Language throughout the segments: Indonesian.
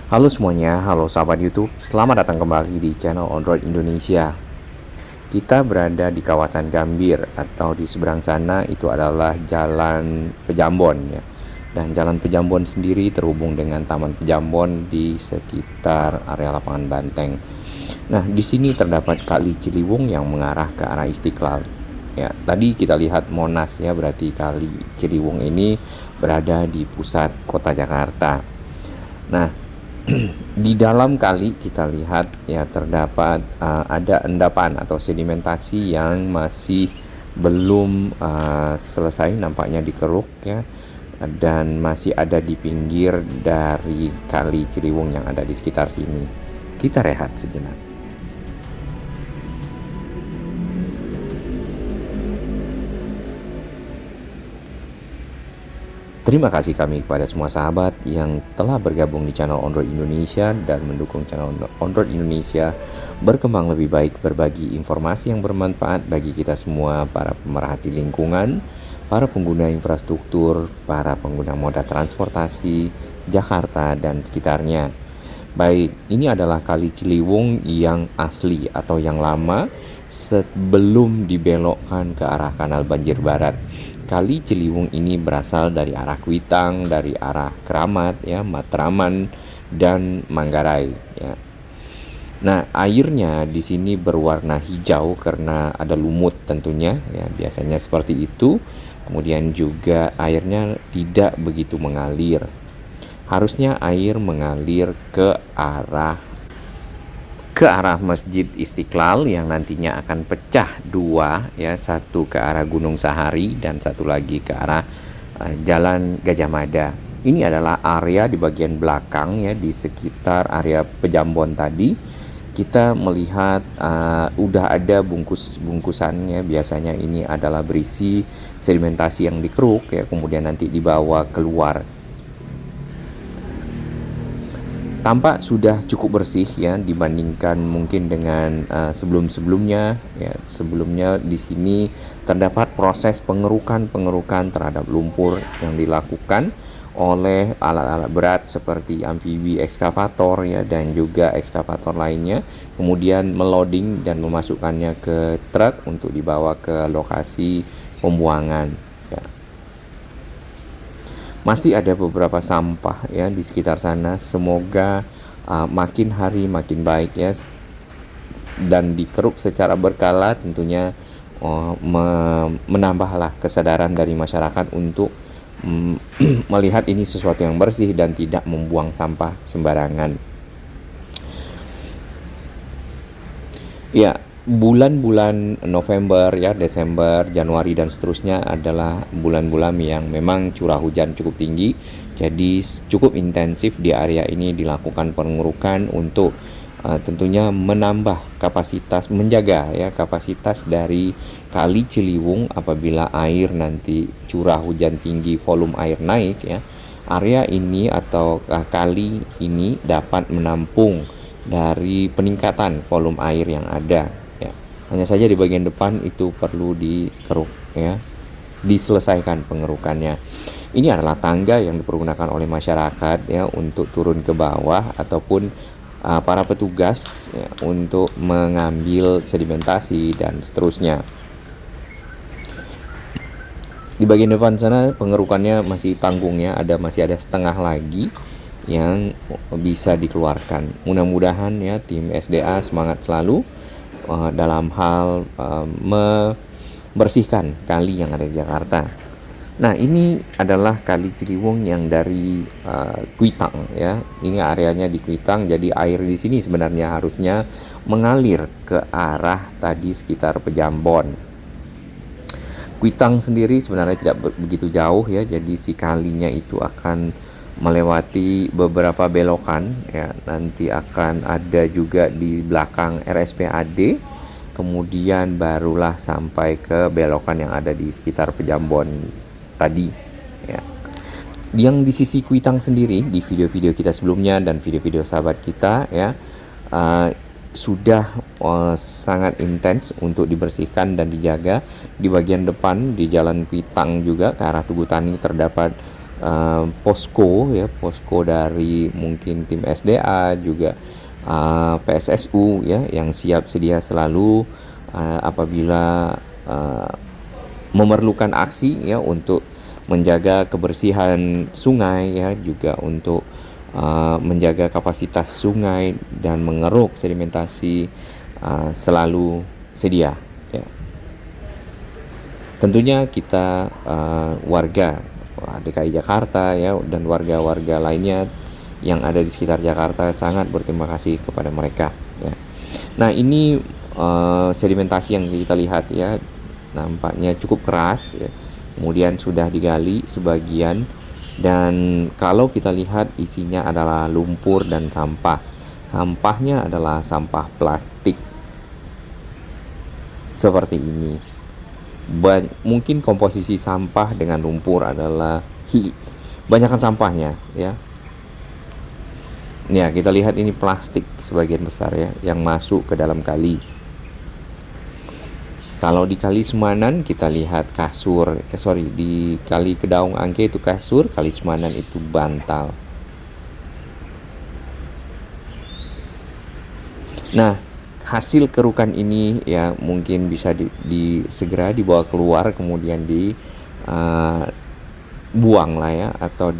Halo semuanya, halo sahabat YouTube, selamat datang kembali di channel Android Indonesia. Kita berada di kawasan Gambir atau di seberang sana itu adalah Jalan Pejambon ya. Dan Jalan Pejambon sendiri terhubung dengan Taman Pejambon di sekitar area lapangan Banteng. Nah, di sini terdapat Kali Ciliwung yang mengarah ke arah Istiqlal. Ya, tadi kita lihat Monas ya, berarti Kali Ciliwung ini berada di pusat kota Jakarta. Nah, di dalam kali kita lihat ya terdapat ada endapan atau sedimentasi yang masih belum selesai nampaknya dikeruk ya, dan masih ada di pinggir dari Kali Ciliwung yang ada di sekitar sini. Kita rehat sejenak. Terima kasih kami kepada semua sahabat yang telah bergabung di channel Android Indonesia dan mendukung channel Android Indonesia berkembang lebih baik, berbagi informasi yang bermanfaat bagi kita semua, para pemerhati lingkungan, para pengguna infrastruktur, para pengguna moda transportasi Jakarta dan sekitarnya. Baik, ini adalah Kali Ciliwung yang asli atau yang lama sebelum dibelokkan ke arah Kanal Banjir Barat. Kali Ciliwung ini berasal dari arah Kuitang, dari arah Keramat, ya, Matraman, dan Manggarai. Ya. Nah, airnya di sini berwarna hijau karena ada lumut tentunya, ya, biasanya seperti itu. Kemudian juga airnya tidak begitu mengalir. Harusnya air mengalir ke arah Masjid Istiqlal yang nantinya akan pecah dua ya, satu ke arah Gunung Sahari dan satu lagi ke arah Jalan Gajah Mada. Ini adalah area di bagian belakang ya, di sekitar area Pejambon tadi. Kita melihat udah ada bungkus-bungkusan ya, biasanya ini adalah berisi sedimentasi yang dikeruk ya, kemudian nanti dibawa keluar. Tampak sudah cukup bersih ya dibandingkan mungkin dengan sebelum-sebelumnya ya. Sebelumnya di sini terdapat proses pengerukan terhadap lumpur yang dilakukan oleh alat-alat berat seperti amfibi ekskavator ya, dan juga ekskavator lainnya, kemudian meloading dan memasukkannya ke truk untuk dibawa ke lokasi pembuangan ya. Masih ada beberapa sampah ya di sekitar sana. Semoga makin hari makin baik ya, dan dikeruk secara berkala tentunya, menambahlah kesadaran dari masyarakat untuk melihat ini sesuatu yang bersih dan tidak membuang sampah sembarangan. Ya, bulan-bulan November ya, Desember, Januari dan seterusnya adalah bulan-bulan yang memang curah hujan cukup tinggi. Jadi cukup intensif di area ini dilakukan pengurukan untuk tentunya menambah kapasitas, menjaga ya kapasitas dari Kali Ciliwung. Apabila air nanti curah hujan tinggi, volume air naik ya, area ini atau kali ini dapat menampung dari peningkatan volume air yang ada ya. Hanya saja di bagian depan itu perlu dikeruk ya, diselesaikan pengerukannya. Ini adalah tangga yang dipergunakan oleh masyarakat ya untuk turun ke bawah, ataupun para petugas ya, untuk mengambil sedimentasi dan seterusnya. Di bagian depan sana pengerukannya masih tanggung ya, masih ada setengah lagi yang bisa dikeluarkan. Mudah-mudahan ya tim SDA semangat selalu dalam hal membersihkan kali yang ada di Jakarta. Nah, ini adalah Kali Ciliwung yang dari Kuitang ya. Ini areanya di Kuitang, jadi air di sini sebenarnya harusnya mengalir ke arah tadi sekitar Pejambon. Kuitang sendiri sebenarnya tidak begitu jauh ya, jadi si kalinya itu akan melewati beberapa belokan ya. Nanti akan ada juga di belakang RSPAD, kemudian barulah sampai ke belokan yang ada di sekitar Pejambon tadi ya. Yang di sisi Kuitang sendiri, di video-video kita sebelumnya dan video-video sahabat kita ya, sudah sangat intens untuk dibersihkan dan dijaga. Di bagian depan di Jalan Kuitang juga ke arah Tugu Tani terdapat posko ya, posko dari mungkin tim SDA juga PSSU ya, yang siap sedia selalu apabila memerlukan aksi ya untuk menjaga kebersihan sungai ya, juga untuk menjaga kapasitas sungai dan mengeruk sedimentasi selalu sedia ya. Tentunya kita warga DKI Jakarta ya, dan warga-warga lainnya yang ada di sekitar Jakarta sangat berterima kasih kepada mereka ya. Nah, ini sedimentasi yang kita lihat ya, nampaknya cukup keras ya. Kemudian sudah digali sebagian, dan kalau kita lihat isinya adalah lumpur dan sampah. Sampahnya adalah sampah plastik seperti ini. Mungkin komposisi sampah dengan lumpur adalah banyakkan sampahnya ya. Ya, kita lihat ini plastik sebagian besar ya yang masuk ke dalam kali. Kalau di Kali Semanan kita lihat kasur, di Kali Kedaung Angke itu kasur, Kali Semanan itu bantal. Nah, hasil kerukan ini ya mungkin bisa segera dibawa keluar, kemudian dibuang lah ya, atau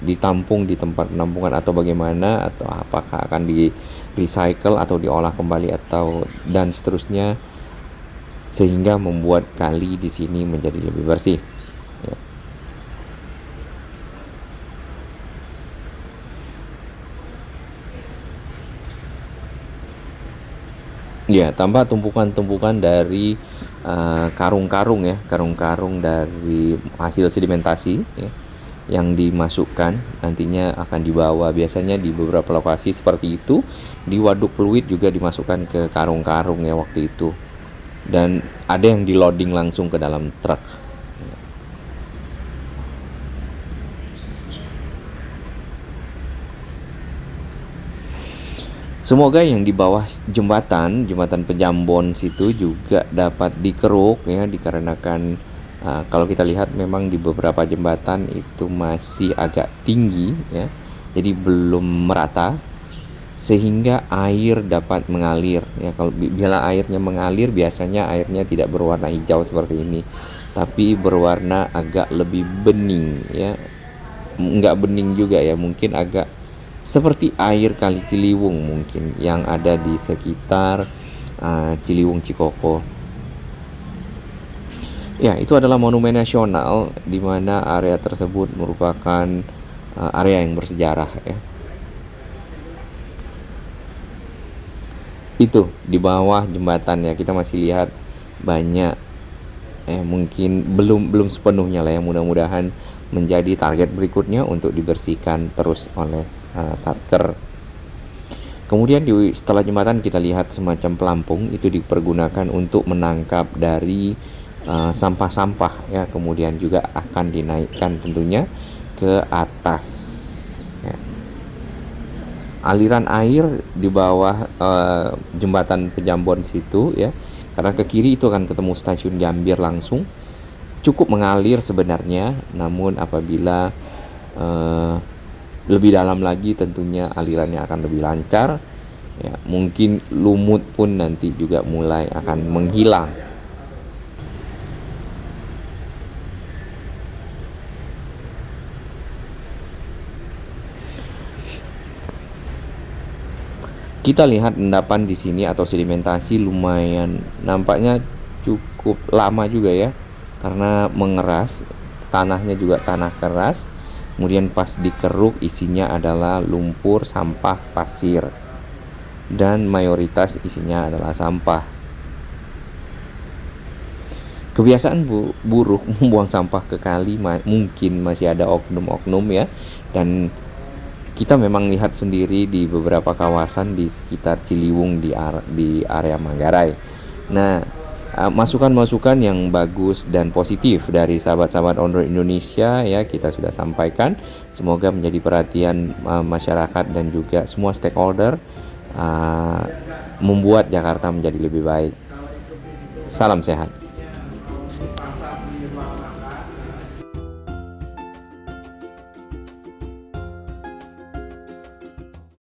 ditampung di tempat penampungan atau bagaimana, atau apakah akan di recycle atau diolah kembali atau dan seterusnya, sehingga membuat kali di sini menjadi lebih bersih ya. Ya, tambah tumpukan-tumpukan dari karung-karung ya, karung-karung dari hasil sedimentasi ya, yang dimasukkan nantinya akan dibawa, biasanya di beberapa lokasi seperti itu, di waduk fluid juga dimasukkan ke karung-karung ya waktu itu, dan ada yang di loading langsung ke dalam truk. Semoga yang di bawah jembatan Pejambon situ juga dapat dikeruk ya, dikarenakan kalau kita lihat memang di beberapa jembatan itu masih agak tinggi ya, jadi belum merata sehingga air dapat mengalir ya. Kalau bila airnya mengalir, biasanya airnya tidak berwarna hijau seperti ini, tapi berwarna agak lebih bening ya, enggak bening juga ya, mungkin agak seperti air Kali Ciliwung mungkin yang ada di sekitar Ciliwung Cikoko. Ya, itu adalah monumen nasional di mana area tersebut merupakan area yang bersejarah ya. Itu di bawah jembatan ya, kita masih lihat banyak mungkin belum sepenuhnya lah ya, mudah-mudahan menjadi target berikutnya untuk dibersihkan terus oleh Satker. Kemudian setelah jembatan kita lihat semacam pelampung, itu dipergunakan untuk menangkap dari sampah-sampah ya, kemudian juga akan dinaikkan tentunya ke atas ya. Aliran air di bawah jembatan Pejambon situ ya, karena ke kiri itu akan ketemu stasiun Gambir langsung, cukup mengalir sebenarnya, namun apabila lebih dalam lagi tentunya alirannya akan lebih lancar ya, mungkin lumut pun nanti juga mulai akan menghilang. Kita lihat endapan di sini atau sedimentasi lumayan nampaknya cukup lama juga ya, karena mengeras, tanahnya juga tanah keras. Kemudian pas dikeruk isinya adalah lumpur, sampah, pasir, dan mayoritas isinya adalah sampah. Kebiasaan buruk membuang sampah ke kali mungkin masih ada oknum-oknum ya, dan kita memang lihat sendiri di beberapa kawasan di sekitar Ciliwung di area Manggarai. Nah, masukan-masukan yang bagus dan positif dari sahabat-sahabat Ondro Indonesia ya kita sudah sampaikan. Semoga menjadi perhatian masyarakat dan juga semua stakeholder, membuat Jakarta menjadi lebih baik. Salam sehat.